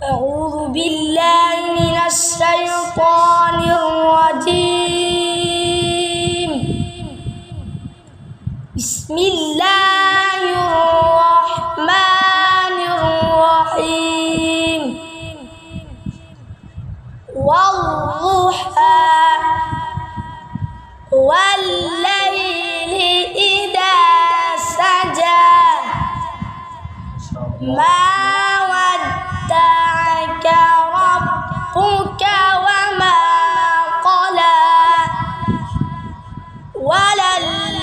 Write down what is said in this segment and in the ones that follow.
أعوذ بالله من الشيطان الرجيم. بسم الله الرحمن الرحيم. والضحى والليل إذا سجى ما ودعك ربك وما قلى وللآخرة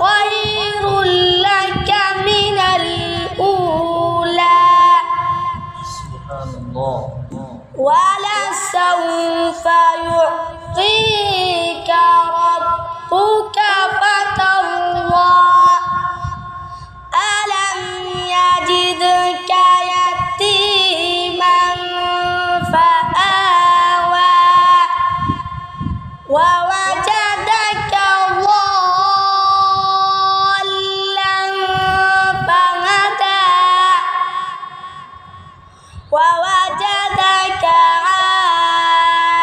خير لك من الأولى ولسوف يعطيك ربك فترضى ألم يجدك يتيما فآوى ووجدك ضالا فهدى ووجدك عائلا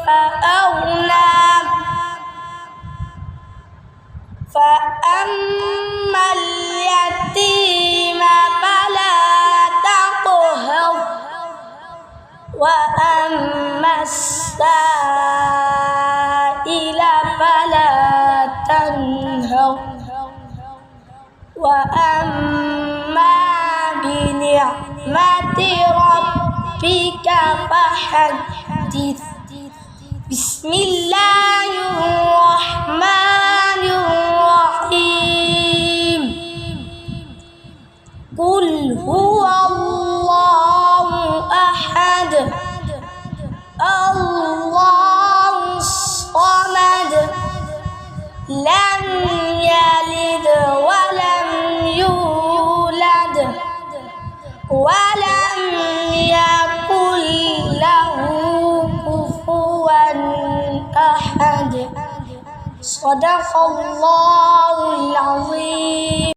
فأغنى فأما اليتيم فلا تقهر وأما السائل فلا تنهر وأما بنعمة ربك فحدث. بسم الله الرحمن الرحيم. قل هو الله أحد الله الصمد لم يلد ولم يولد ولم يكن له كفوا أحد. صدق الله العظيم.